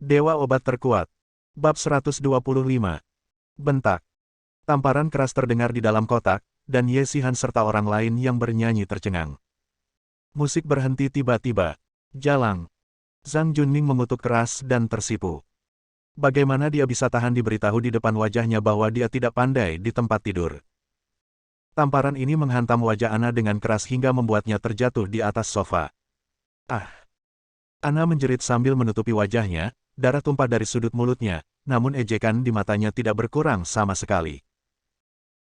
Dewa obat terkuat. Bab 125. Bentak. Tamparan keras terdengar di dalam kotak, dan Ye Xihan serta orang lain yang bernyanyi tercengang. Musik berhenti tiba-tiba. Jalang. Zhang Junming mengutuk keras dan tersipu. Bagaimana dia bisa tahan diberitahu di depan wajahnya bahwa dia tidak pandai di tempat tidur. Tamparan ini menghantam wajah Ana dengan keras hingga membuatnya terjatuh di atas sofa. Ah! Ana menjerit sambil menutupi wajahnya, darah tumpah dari sudut mulutnya, namun ejekan di matanya tidak berkurang sama sekali.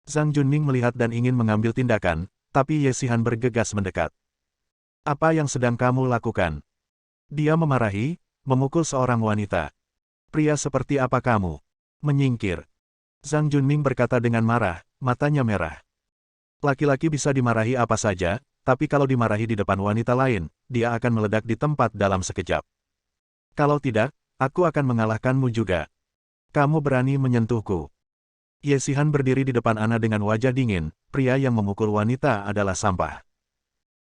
Zhang Junming melihat dan ingin mengambil tindakan, tapi Ye Xihan bergegas mendekat. Apa yang sedang kamu lakukan? Dia memarahi, memukul seorang wanita. Pria seperti apa kamu? Menyingkir. Zhang Junming berkata dengan marah, matanya merah. Laki-laki bisa dimarahi apa saja, tapi kalau dimarahi di depan wanita lain, dia akan meledak di tempat dalam sekejap. Kalau tidak, aku akan mengalahkanmu juga. Kamu berani menyentuhku. Ye Xihan berdiri di depan Ana dengan wajah dingin, pria yang memukul wanita adalah sampah.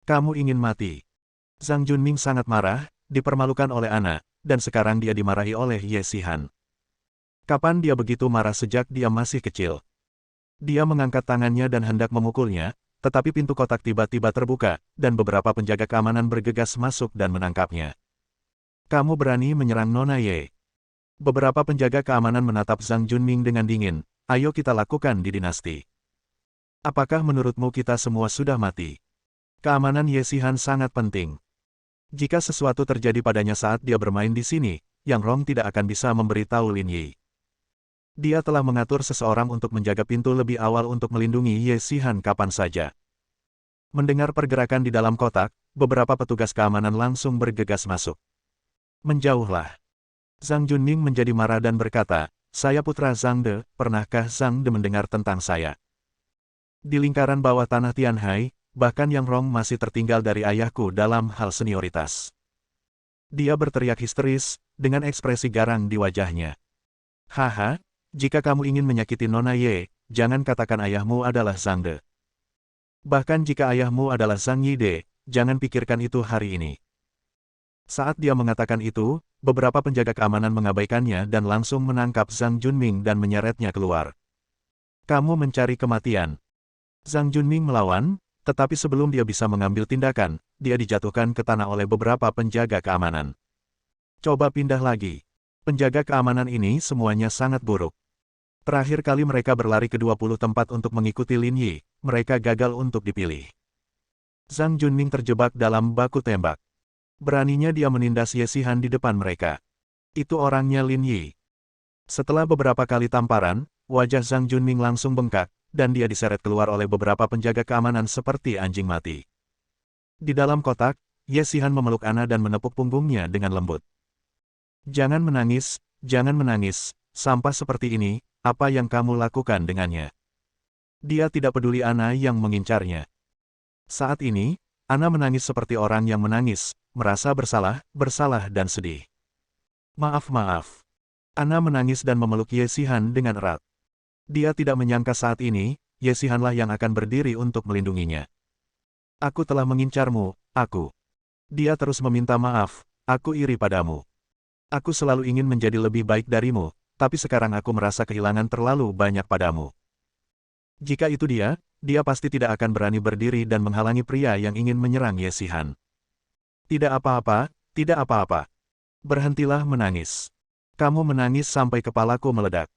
Kamu ingin mati. Zhang Junming sangat marah, dipermalukan oleh Ana, dan sekarang dia dimarahi oleh Ye Xihan. Kapan dia begitu marah sejak dia masih kecil? Dia mengangkat tangannya dan hendak memukulnya, tetapi pintu kotak tiba-tiba terbuka, dan beberapa penjaga keamanan bergegas masuk dan menangkapnya. Kamu berani menyerang Nona Ye? Beberapa penjaga keamanan menatap Zhang Junming dengan dingin. Ayo kita lakukan di dinasti. Apakah menurutmu kita semua sudah mati? Keamanan Ye Xihan sangat penting. Jika sesuatu terjadi padanya saat dia bermain di sini, Yang Rong tidak akan bisa memberitahu Lin Yi. Dia telah mengatur seseorang untuk menjaga pintu lebih awal untuk melindungi Ye Xihan kapan saja. Mendengar pergerakan di dalam kotak, beberapa petugas keamanan langsung bergegas masuk. Menjauhlah. Zhang Junming menjadi marah dan berkata, saya putra Zhang De, pernahkah Zhang De mendengar tentang saya? Di lingkaran bawah tanah Tianhai, bahkan Yang Rong masih tertinggal dari ayahku dalam hal senioritas. Dia berteriak histeris, dengan ekspresi garang di wajahnya. Haha, jika kamu ingin menyakiti Nona Ye, jangan katakan ayahmu adalah Zhang De. Bahkan jika ayahmu adalah Zhang Yide, jangan pikirkan itu hari ini. Saat dia mengatakan itu, beberapa penjaga keamanan mengabaikannya dan langsung menangkap Zhang Junming dan menyeretnya keluar. Kamu mencari kematian. Zhang Junming melawan, tetapi sebelum dia bisa mengambil tindakan, dia dijatuhkan ke tanah oleh beberapa penjaga keamanan. Coba pindah lagi. Penjaga keamanan ini semuanya sangat buruk. Terakhir kali mereka berlari ke 20 tempat untuk mengikuti Lin Yi, mereka gagal untuk dipilih. Zhang Junming terjebak dalam baku tembak. Beraninya dia menindas Ye Xihan di depan mereka. Itu orangnya Lin Yi. Setelah beberapa kali tamparan, wajah Zhang Junming langsung bengkak, dan dia diseret keluar oleh beberapa penjaga keamanan seperti anjing mati. Di dalam kotak, Ye Xihan memeluk Ana dan menepuk punggungnya dengan lembut. Jangan menangis, sampah seperti ini, apa yang kamu lakukan dengannya? Dia tidak peduli Ana yang mengincarnya. Saat ini, Ana menangis seperti orang yang menangis, merasa bersalah dan sedih. Maaf. Ana menangis dan memeluk Ye Xihan dengan erat. Dia tidak menyangka saat ini, Ye Xihanlah yang akan berdiri untuk melindunginya. Aku telah mengincarmu, aku. Dia terus meminta maaf, aku iri padamu. Aku selalu ingin menjadi lebih baik darimu, tapi sekarang aku merasa kehilangan terlalu banyak padamu. Jika itu dia pasti tidak akan berani berdiri dan menghalangi pria yang ingin menyerang Ye Xihan. Tidak apa-apa. Berhentilah menangis. Kamu menangis sampai kepalaku meledak.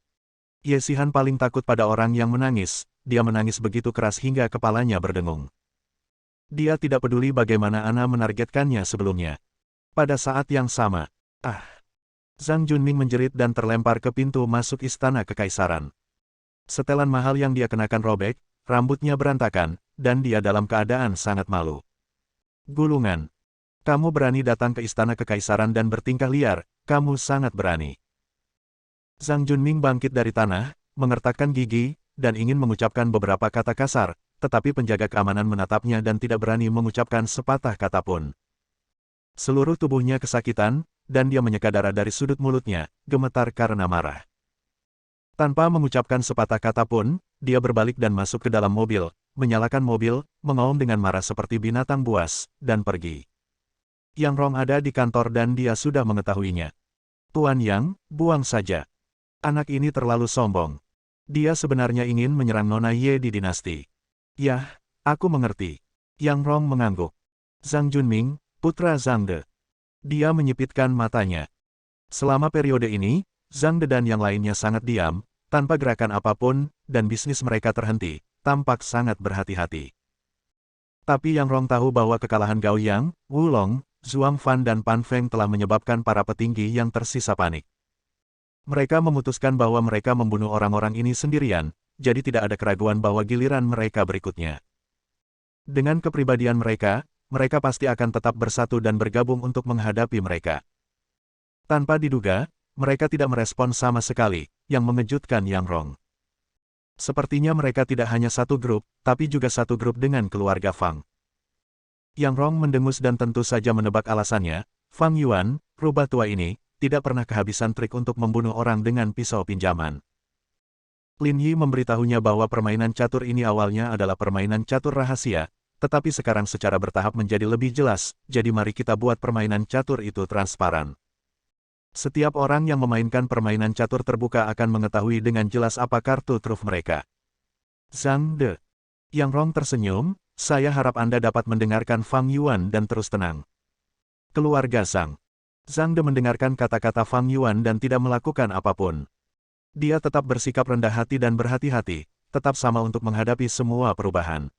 Ye Xihan paling takut pada orang yang menangis, dia menangis begitu keras hingga kepalanya berdengung. Dia tidak peduli bagaimana Ana menargetkannya sebelumnya. Pada saat yang sama, Zhang Junming menjerit dan terlempar ke pintu masuk istana kekaisaran. Setelan mahal yang dia kenakan robek, rambutnya berantakan, dan dia dalam keadaan sangat malu. Gulungan. Kamu berani datang ke istana kekaisaran dan bertingkah liar, kamu sangat berani. Zhang Junming bangkit dari tanah, mengertakkan gigi, dan ingin mengucapkan beberapa kata kasar, tetapi penjaga keamanan menatapnya dan tidak berani mengucapkan sepatah kata pun. Seluruh tubuhnya kesakitan, dan dia menyeka darah dari sudut mulutnya, gemetar karena marah. Tanpa mengucapkan sepatah kata pun, dia berbalik dan masuk ke dalam mobil, menyalakan mobil, mengaum dengan marah seperti binatang buas, dan pergi. Yang Rong ada di kantor dan dia sudah mengetahuinya. Tuan Yang, buang saja. Anak ini terlalu sombong. Dia sebenarnya ingin menyerang Nona Ye di dinasti. Yah, aku mengerti. Yang Rong mengangguk. Zhang Junming, putra Zhang De. Dia menyipitkan matanya. Selama periode ini, Zhang De dan yang lainnya sangat diam, tanpa gerakan apapun, dan bisnis mereka terhenti, tampak sangat berhati-hati. Tapi Yang Rong tahu bahwa kekalahan Gao Yang, Wu Long, Zhuang Fan dan Pan Feng telah menyebabkan para petinggi yang tersisa panik. Mereka memutuskan bahwa mereka membunuh orang-orang ini sendirian, jadi tidak ada keraguan bahwa giliran mereka berikutnya. Dengan kepribadian mereka, mereka pasti akan tetap bersatu dan bergabung untuk menghadapi mereka. Tanpa diduga, mereka tidak merespon sama sekali, yang mengejutkan Yang Rong. Sepertinya mereka tidak hanya satu grup, tapi juga satu grup dengan keluarga Fang. Yang Rong mendengus dan tentu saja menebak alasannya. Fang Yuan, rubah tua ini, tidak pernah kehabisan trik untuk membunuh orang dengan pisau pinjaman. Lin Yi memberitahunya bahwa permainan catur ini awalnya adalah permainan catur rahasia, tetapi sekarang secara bertahap menjadi lebih jelas, jadi mari kita buat permainan catur itu transparan. Setiap orang yang memainkan permainan catur terbuka akan mengetahui dengan jelas apa kartu truf mereka. Zhang De. Yang Rong tersenyum, saya harap Anda dapat mendengarkan Fang Yuan dan terus tenang. Keluarga Zhang. Zhang De mendengarkan kata-kata Fang Yuan dan tidak melakukan apapun. Dia tetap bersikap rendah hati dan berhati-hati, tetap sama untuk menghadapi semua perubahan.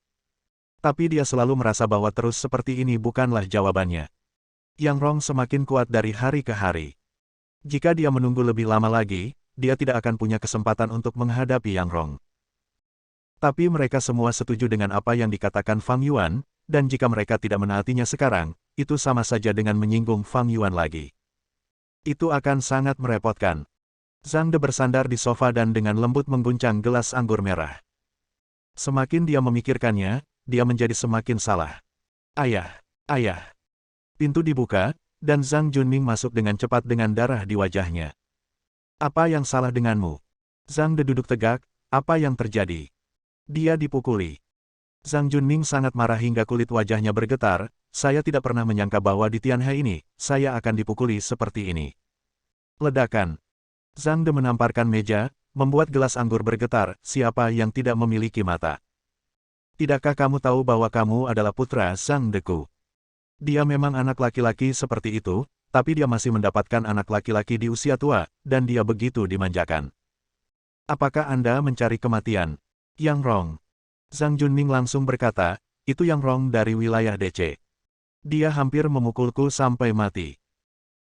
Tapi dia selalu merasa bahwa terus seperti ini bukanlah jawabannya. Yang Rong semakin kuat dari hari ke hari. Jika dia menunggu lebih lama lagi, dia tidak akan punya kesempatan untuk menghadapi Yang Rong. Tapi mereka semua setuju dengan apa yang dikatakan Fang Yuan, dan jika mereka tidak menaatinya sekarang, itu sama saja dengan menyinggung Fang Yuan lagi. Itu akan sangat merepotkan. Zhang De bersandar di sofa dan dengan lembut mengguncang gelas anggur merah. Semakin dia memikirkannya, dia menjadi semakin salah. Ayah, ayah. Pintu dibuka, dan Zhang Junming masuk dengan cepat dengan darah di wajahnya. Apa yang salah denganmu? Zhang De duduk tegak, apa yang terjadi? Dia dipukuli. Zhang Junming sangat marah hingga kulit wajahnya bergetar, saya tidak pernah menyangka bahwa di Tianhe ini, saya akan dipukuli seperti ini. Ledakan. Zhang De menamparkan meja, membuat gelas anggur bergetar, siapa yang tidak memiliki mata? Tidakkah kamu tahu bahwa kamu adalah putra Zhang Deku? Dia memang anak laki-laki seperti itu, tapi dia masih mendapatkan anak laki-laki di usia tua, dan dia begitu dimanjakan. Apakah Anda mencari kematian? Yang Rong. Zhang Junming langsung berkata, itu Yang Rong dari wilayah DC. Dia hampir memukulku sampai mati.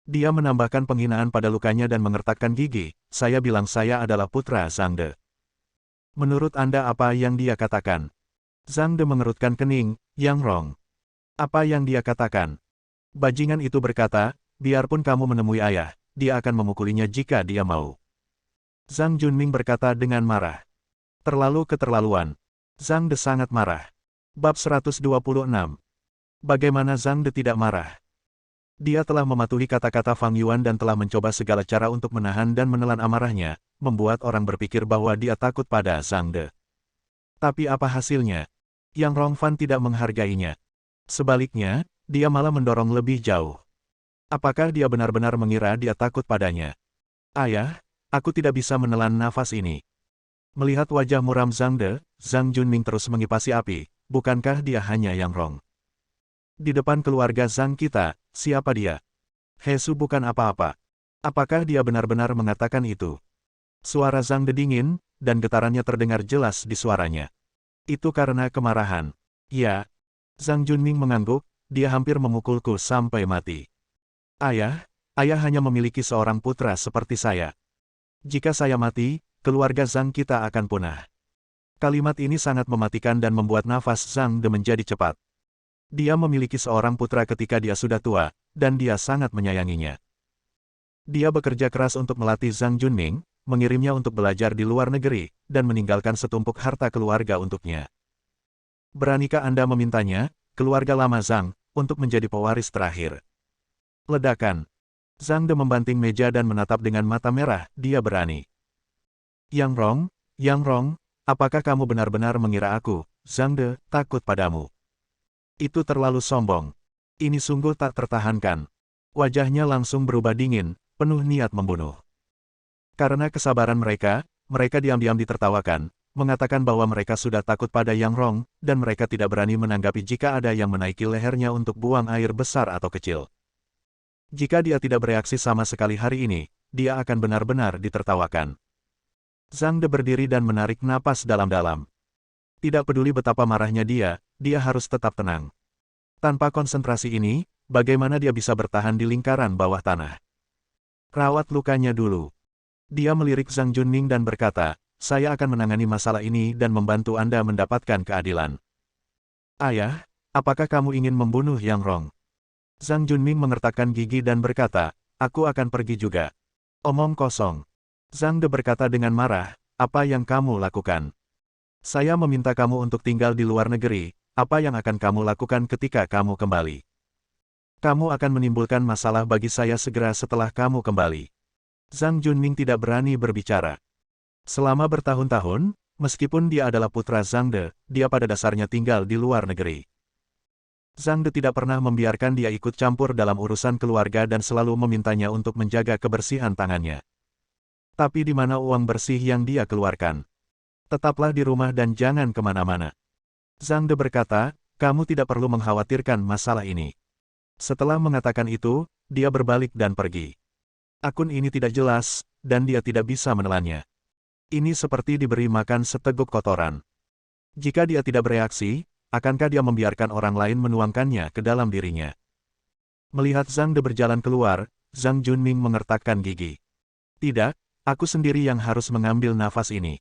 Dia menambahkan penghinaan pada lukanya dan mengertakkan gigi, saya bilang saya adalah putra Zhang De. Menurut Anda apa yang dia katakan? Zhang De mengerutkan kening, Yang Rong. Apa yang dia katakan? Bajingan itu berkata, biarpun kamu menemui ayah, dia akan memukulinya jika dia mau. Zhang Junming berkata dengan marah. Terlalu keterlaluan. Zhang De sangat marah. Bab 126. Bagaimana Zhang De tidak marah? Dia telah mematuhi kata-kata Fang Yuan dan telah mencoba segala cara untuk menahan dan menelan amarahnya, membuat orang berpikir bahwa dia takut pada Zhang De. Tapi apa hasilnya? Yang Rong Fan tidak menghargainya. Sebaliknya, dia malah mendorong lebih jauh. Apakah dia benar-benar mengira dia takut padanya? Ayah, aku tidak bisa menelan nafas ini. Melihat wajah muram Zhang De, Zhang Junming terus mengipasi api, bukankah dia hanya Yang Rong? Di depan keluarga Zhang kita, siapa dia? Hesu bukan apa-apa. Apakah dia benar-benar mengatakan itu? Suara Zhang De dingin, dan getarannya terdengar jelas di suaranya. Itu karena kemarahan. Ya. Zhang Junming mengangguk, dia hampir memukulku sampai mati. Ayah hanya memiliki seorang putra seperti saya. Jika saya mati, keluarga Zhang kita akan punah. Kalimat ini sangat mematikan dan membuat nafas Zhang De menjadi cepat. Dia memiliki seorang putra ketika dia sudah tua, dan dia sangat menyayanginya. Dia bekerja keras untuk melatih Zhang Junming, mengirimnya untuk belajar di luar negeri, dan meninggalkan setumpuk harta keluarga untuknya. Beranikah Anda memintanya, keluarga lama Zhang, untuk menjadi pewaris terakhir? Ledakan. Zhang De membanting meja dan menatap dengan mata merah, dia berani. Yang Rong, apakah kamu benar-benar mengira aku, Zhang De, takut padamu? Itu terlalu sombong. Ini sungguh tak tertahankan. Wajahnya langsung berubah dingin, penuh niat membunuh. Karena kesabaran mereka, mereka diam-diam ditertawakan, mengatakan bahwa mereka sudah takut pada Yang Rong, dan mereka tidak berani menanggapi jika ada yang menaiki lehernya untuk buang air besar atau kecil. Jika dia tidak bereaksi sama sekali hari ini, dia akan benar-benar ditertawakan. Zhang De berdiri dan menarik napas dalam-dalam. Tidak peduli betapa marahnya dia harus tetap tenang. Tanpa konsentrasi ini, bagaimana dia bisa bertahan di lingkaran bawah tanah? Rawat lukanya dulu. Dia melirik Zhang Junming dan berkata, saya akan menangani masalah ini dan membantu Anda mendapatkan keadilan. Ayah, apakah kamu ingin membunuh Yang Rong? Zhang Junming mengertakkan gigi dan berkata, aku akan pergi juga. Omong kosong. Zhang De berkata dengan marah, apa yang kamu lakukan? Saya meminta kamu untuk tinggal di luar negeri, apa yang akan kamu lakukan ketika kamu kembali? Kamu akan menimbulkan masalah bagi saya segera setelah kamu kembali. Zhang Junming tidak berani berbicara. Selama bertahun-tahun, meskipun dia adalah putra Zhang De, dia pada dasarnya tinggal di luar negeri. Zhang De tidak pernah membiarkan dia ikut campur dalam urusan keluarga dan selalu memintanya untuk menjaga kebersihan tangannya. Tapi di mana uang bersih yang dia keluarkan? Tetaplah di rumah dan jangan kemana-mana. Zhang De berkata, kamu tidak perlu mengkhawatirkan masalah ini. Setelah mengatakan itu, dia berbalik dan pergi. Akun ini tidak jelas, dan dia tidak bisa menelannya. Ini seperti diberi makan seteguk kotoran. Jika dia tidak bereaksi, akankah dia membiarkan orang lain menuangkannya ke dalam dirinya? Melihat Zhang De berjalan keluar, Zhang Junming mengertakkan gigi. Tidak, aku sendiri yang harus mengambil nafas ini.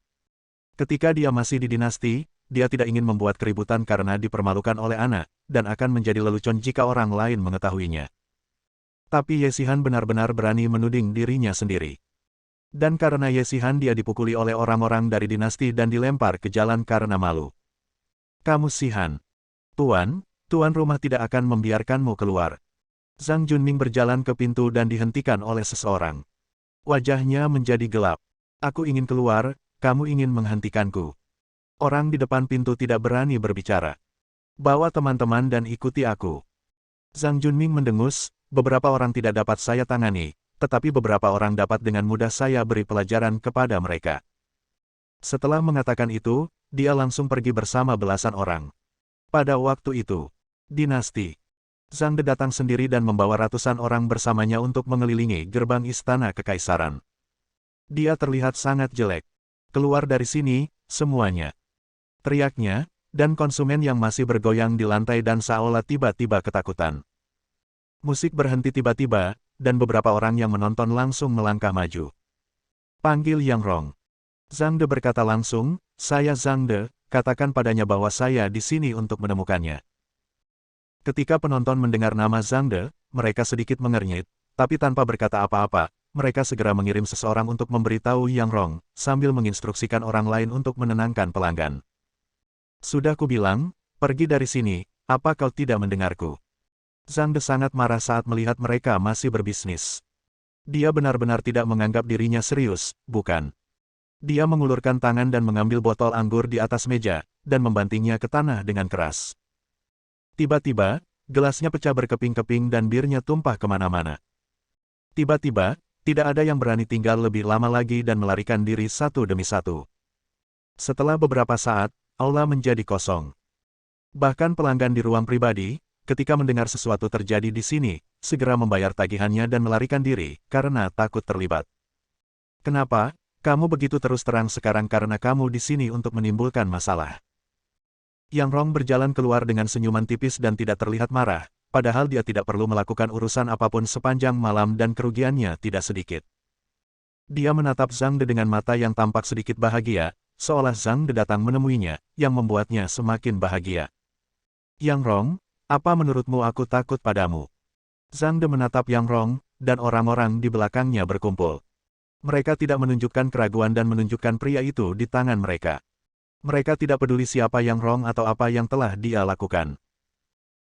Ketika dia masih di dinasti, dia tidak ingin membuat keributan karena dipermalukan oleh anak, dan akan menjadi lelucon jika orang lain mengetahuinya. Tapi Ye Xihan benar-benar berani menuding dirinya sendiri. Dan karena Ye Xihan dia dipukuli oleh orang-orang dari dinasti dan dilempar ke jalan karena malu. Kamu Xihan. Tuan rumah tidak akan membiarkanmu keluar. Zhang Junming berjalan ke pintu dan dihentikan oleh seseorang. Wajahnya menjadi gelap. Aku ingin keluar, kamu ingin menghentikanku. Orang di depan pintu tidak berani berbicara. Bawa teman-teman dan ikuti aku. Zhang Junming mendengus, beberapa orang tidak dapat saya tangani, tetapi beberapa orang dapat dengan mudah saya beri pelajaran kepada mereka. Setelah mengatakan itu, dia langsung pergi bersama belasan orang. Pada waktu itu, dinasti Zhang De datang sendiri dan membawa ratusan orang bersamanya untuk mengelilingi gerbang istana kekaisaran. Dia terlihat sangat jelek. Keluar dari sini, semuanya. Teriaknya, dan konsumen yang masih bergoyang di lantai dan seolah tiba-tiba ketakutan. Musik berhenti tiba-tiba, dan beberapa orang yang menonton langsung melangkah maju. Panggil Yang Rong. Zhang De berkata langsung, saya Zhang De, katakan padanya bahwa saya di sini untuk menemukannya. Ketika penonton mendengar nama Zhang De, mereka sedikit mengernyit, tapi tanpa berkata apa-apa, mereka segera mengirim seseorang untuk memberitahu Yang Rong, sambil menginstruksikan orang lain untuk menenangkan pelanggan. Sudah kubilang, pergi dari sini, apa kau tidak mendengarku? Zhang De sangat marah saat melihat mereka masih berbisnis. Dia benar-benar tidak menganggap dirinya serius, bukan? Dia mengulurkan tangan dan mengambil botol anggur di atas meja, dan membantingnya ke tanah dengan keras. Tiba-tiba, gelasnya pecah berkeping-keping dan birnya tumpah kemana-mana. Tiba-tiba, tidak ada yang berani tinggal lebih lama lagi dan melarikan diri satu demi satu. Setelah beberapa saat, aula menjadi kosong. Bahkan pelanggan di ruang pribadi, ketika mendengar sesuatu terjadi di sini, segera membayar tagihannya dan melarikan diri, karena takut terlibat. Kenapa? Kamu begitu terus terang sekarang karena kamu di sini untuk menimbulkan masalah. Yang Rong berjalan keluar dengan senyuman tipis dan tidak terlihat marah, padahal dia tidak perlu melakukan urusan apapun sepanjang malam dan kerugiannya tidak sedikit. Dia menatap Zhang De dengan mata yang tampak sedikit bahagia, seolah Zhang De datang menemuinya, yang membuatnya semakin bahagia. Yang Rong, apa menurutmu aku takut padamu? Zhang De menatap Yang Rong, dan orang-orang di belakangnya berkumpul. Mereka tidak menunjukkan keraguan dan menunjukkan pria itu di tangan mereka. Mereka tidak peduli siapa Yang Rong atau apa yang telah dia lakukan.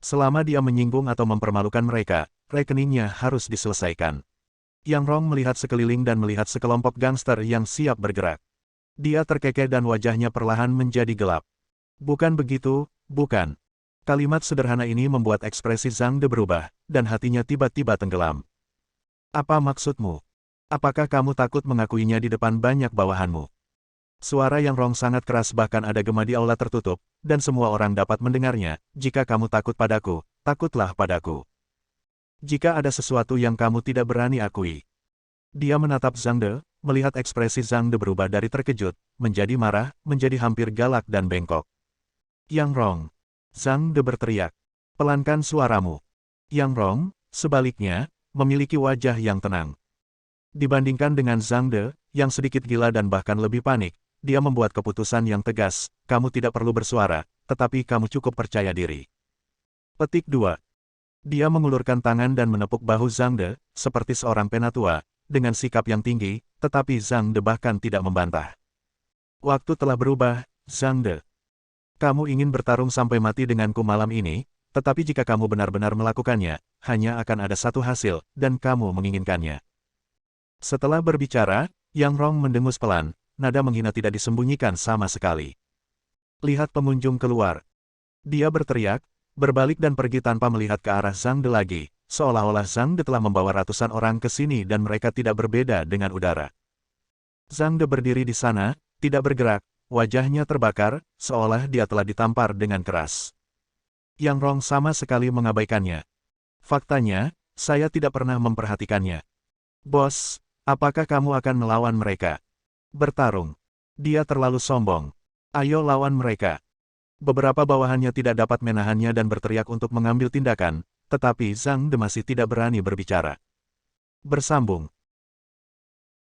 Selama dia menyinggung atau mempermalukan mereka, rekeningnya harus diselesaikan. Yang Rong melihat sekeliling dan melihat sekelompok gangster yang siap bergerak. Dia terkekeh dan wajahnya perlahan menjadi gelap. Bukan begitu, bukan. Kalimat sederhana ini membuat ekspresi Zhang De berubah, dan hatinya tiba-tiba tenggelam. Apa maksudmu? Apakah kamu takut mengakuinya di depan banyak bawahanmu? Suara Yang Rong sangat keras bahkan ada gema di aula tertutup, dan semua orang dapat mendengarnya. Jika kamu takut padaku, takutlah padaku. Jika ada sesuatu yang kamu tidak berani akui. Dia menatap Zhang De, melihat ekspresi Zhang De berubah dari terkejut, menjadi marah, menjadi hampir galak dan bengkok. Yang Rong. Zhang De berteriak. Pelankan suaramu. Yang Rong, sebaliknya, memiliki wajah yang tenang. Dibandingkan dengan Zhang De, yang sedikit gila dan bahkan lebih panik, dia membuat keputusan yang tegas, kamu tidak perlu bersuara, tetapi kamu cukup percaya diri. Petik 2. Dia mengulurkan tangan dan menepuk bahu Zhang De, seperti seorang penatua, dengan sikap yang tinggi, tetapi Zhang De bahkan tidak membantah. Waktu telah berubah, Zhang De. Kamu ingin bertarung sampai mati denganku malam ini, tetapi jika kamu benar-benar melakukannya, hanya akan ada satu hasil, dan kamu menginginkannya. Setelah berbicara, Yang Rong mendengus pelan, nada menghina tidak disembunyikan sama sekali. Lihat pengunjung keluar. Dia berteriak, berbalik dan pergi tanpa melihat ke arah Zhang De lagi, seolah-olah Zhang De telah membawa ratusan orang ke sini dan mereka tidak berbeda dengan udara. Zhang De berdiri di sana, tidak bergerak, wajahnya terbakar, seolah dia telah ditampar dengan keras. Yang Rong sama sekali mengabaikannya. Faktanya, saya tidak pernah memperhatikannya. Bos, apakah kamu akan melawan mereka? Bertarung. Dia terlalu sombong. Ayo lawan mereka. Beberapa bawahannya tidak dapat menahannya dan berteriak untuk mengambil tindakan, tetapi Zhang De masih tidak berani berbicara. Bersambung.